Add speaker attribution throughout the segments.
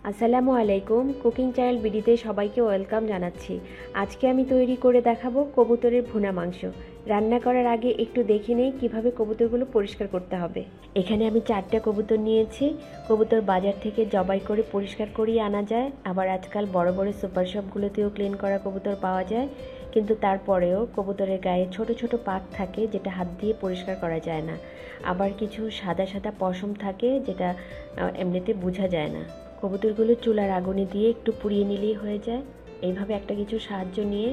Speaker 1: আসসালামু আলাইকুম। Cooking channel বিডিতে সবাইকে ওয়েলকাম জানাচ্ছি। আজকে আমি তৈরি করে দেখাবো কবুতরের ভুনা মাংস। রান্না করার আগে একটু দেখে নেই কীভাবে কবুতরগুলো পরিষ্কার করতে হবে। এখানে আমি 4টা কবুতর নিয়েছি। কবুতর বাজার থেকে জবাই করে পরিষ্কার করিয়ে আনা যায়, আবার আজকাল বড় বড় সুপার শপগুলোতেও ক্লিন করা কবুতর পাওয়া যায়। কিন্তু তারপরেও কবুতরের গায়ে ছোট ছোট পাক থাকে যেটা হাত দিয়ে পরিষ্কার করা যায় না। আবার কিছু সাদা সাদা পশম থাকে যেটা এমনিতে বোঝা যায় না। কবুতরগুলো চুলার আগুনে দিয়ে একটু পুড়িয়ে নিলেই হয়ে যায়। এইভাবে একটা কিছু সাহায্য নিয়ে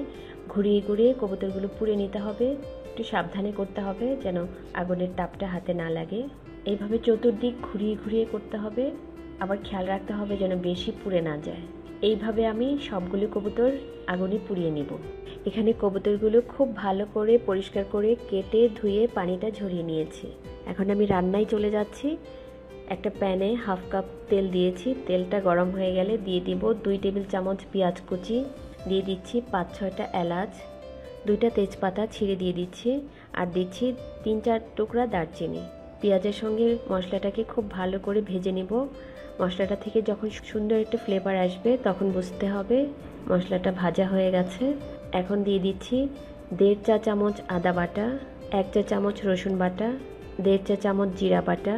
Speaker 1: ঘুরিয়ে ঘুরিয়ে কবুতরগুলো পুড়িয়ে নিতে হবে। একটু সাবধানে করতে হবে যেন আগুনের তাপটা হাতে না লাগে। এইভাবে চতুর্দিক ঘুরিয়ে ঘুরিয়ে করতে হবে, আবার খেয়াল রাখতে হবে যেন বেশি পুড়ে না যায়। এইভাবে আমি সবগুলো কবুতর আগুনে পুড়িয়ে নিব। এখানে কবুতরগুলো খুব ভালো করে পরিষ্কার করে কেটে ধুয়ে পানিটা ঝরিয়ে নিয়েছি। এখন আমি রান্নায় চলে যাচ্ছি। একটা প্যানে হাফ কাপ তেল দিয়েছি। তেলটা গরম হয়ে গেলে দিয়ে দিব 2 টেবিল চামচ পেঁয়াজ কুচি, দিয়ে দিচ্ছি 5-6টা এলাচ, 2টা তেজপাতা ছিঁড়ে দিয়ে দিচ্ছি, আর দিচ্ছি 3-4 টুকরা দারচিনি। পেঁয়াজের সঙ্গে মশলাটাকে খুব ভালো করে ভেজে নিব। মশলাটা থেকে যখন সুন্দর একটা ফ্লেভার আসবে তখন বুঝতে হবে মশলাটা ভাজা হয়ে গেছে। এখন দিয়ে দিচ্ছি 1.5 চা চামচ আদা বাটা, 1 চা চামচ রসুন বাটা, 1.5 চা চামচ জিরা বাটা,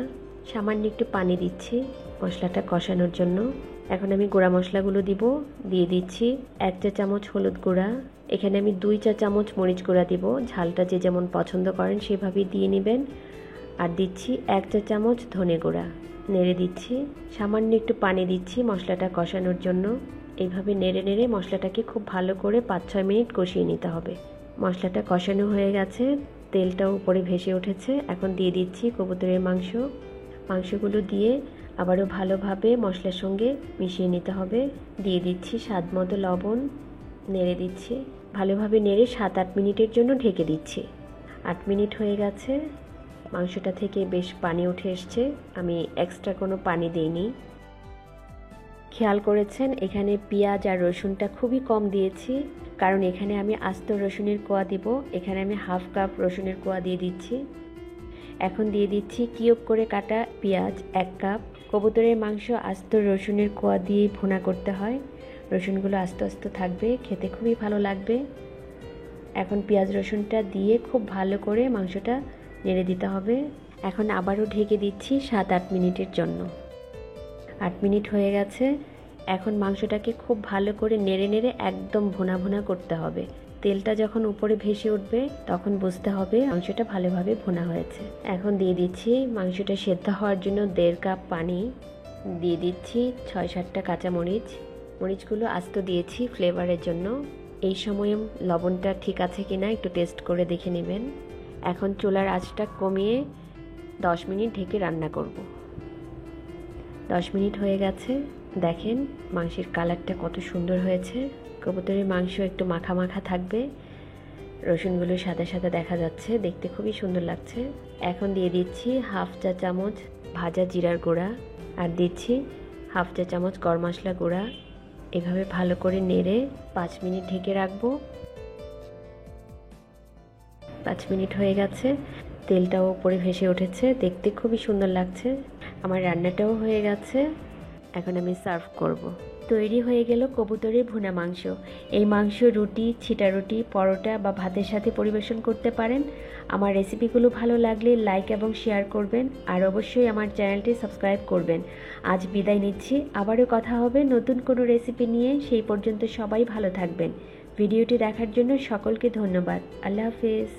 Speaker 1: সামান্য একটু পানি দিচ্ছি মশলাটা কষানোর জন্য। এখন আমি গুঁড়া মশলাগুলো দিয়ে দিচ্ছি 1 চা চামচ হলুদ গুঁড়া, এখানে আমি 2 চা চামচ মরিচ গুঁড়া দিব। ঝালটা যে যেমন পছন্দ করেন সেভাবেই দিয়ে নেবেন। আর দিচ্ছি 1 চা চামচ ধনে গুঁড়া। নেড়ে দিচ্ছি, সামান্য একটু পানি দিচ্ছি মশলাটা কষানোর জন্য। এইভাবে নেড়ে নেড়ে মশলাটাকে খুব ভালো করে 5-6 মিনিট কষিয়ে নিতে হবে। মশলাটা কষানো হয়ে গেছে, তেলটাও উপরে ভেসে উঠেছে। এখন দিয়ে দিচ্ছি কবুতরের মাংসগুলো দিয়ে আবারও ভালোভাবে মশলার সঙ্গে মিশিয়ে নিতে হবে। দিয়ে দিচ্ছি স্বাদ মতো লবণ, নেড়ে দিচ্ছি। ভালোভাবে নেড়ে 7-8 মিনিটের জন্য ঢেকে দিচ্ছি। 8 মিনিট হয়ে গেছে, মাংসটা থেকে বেশ পানি উঠে এসছে। আমি এক্সট্রা কোনো পানি দিইনি। খেয়াল করেছেন এখানে পেঁয়াজ আর রসুনটা খুবই কম দিয়েছি, কারণ এখানে আমি আস্ত রসুনের কোয়া দিব। এখানে আমি হাফ কাপ রসুনের কোয়া দিয়ে দিচ্ছি। এখন দিয়ে দিচ্ছি কিউব করে কাটা পেঁয়াজ 1 কাপ। কবুতরের মাংস আস্ত রসুনের কোয়া দিয়ে ভুনা করতে হয়। রসুনগুলো আস্তে আস্তে থাকবে, খেতে খুবই ভালো লাগবে। এখন পেঁয়াজ রসুনটা দিয়ে খুব ভালো করে মাংসটা নেড়ে দিতে হবে। এখন আবারও ঢেকে দিচ্ছি 7-8 মিনিটের জন্য। 8 মিনিট হয়ে গেছে। এখন মাংসটাকে খুব ভালো করে নেড়ে নেড়ে একদম ভুনা ভুনা করতে হবে। তেলটা যখন উপরে ভেসে উঠবে তখন বুঝতে হবে মাংসটা ভালোভাবে ভুনা হয়েছে। এখন দিয়ে দিচ্ছি মাংসটা সেদ্ধ হওয়ার জন্য 1.5 কাপ পানি। দিয়ে দিচ্ছি 6-7টা কাঁচামরিচ। মরিচগুলো আস্ত দিয়েছি ফ্লেভারের জন্য। এই সময়ে লবণটা ঠিক আছে কিনা একটু টেস্ট করে দেখে নেবেন। এখন চুলার আঁচটা কমিয়ে 10 মিনিট ঢেকে রান্না করব। 10 মিনিট হয়ে গেছে, দেখেন মাংসের কালারটা কত সুন্দর হয়েছে। কবুতরের মাংস একটু মাখা মাখা থাকবে, রসুনগুলো সাদা সাদা দেখা যাচ্ছে, দেখতে খুবই সুন্দর লাগছে। এখন দিয়ে দিচ্ছি হাফ চা চামচ ভাজা জিরার গুঁড়া, আর দিচ্ছি হাফ চা চামচ গরম মশলা গুঁড়া। এভাবে ভালো করে নেড়ে 5 মিনিট ঢেকে রাখবো। 5 মিনিট হয়ে গেছে, তেলটাও উপরে ভেসে উঠেছে, দেখতে খুবই সুন্দর লাগছে। আমার রান্নাটাও হয়ে গেছে, এখন আমি সার্ভ করব। তৈরি হয়ে গেল কবুতরের ভুনা মাংস। এই মাংস রুটি, ছিটা রুটি, পরোটা বা ভাতের সাথে পরিবেশন করতে পারেন। আমার রেসিপিগুলো ভালো লাগলে লাইক এবং শেয়ার করবেন, আর অবশ্যই আমার চ্যানেলটি সাবস্ক্রাইব করবেন। আজ বিদায় নিচ্ছি, আবারও কথা হবে নতুন কোনো রেসিপি নিয়ে। সেই পর্যন্ত সবাই ভালো থাকবেন। ভিডিওটি দেখার জন্য সকলকে ধন্যবাদ। আল্লাহ হাফেজ।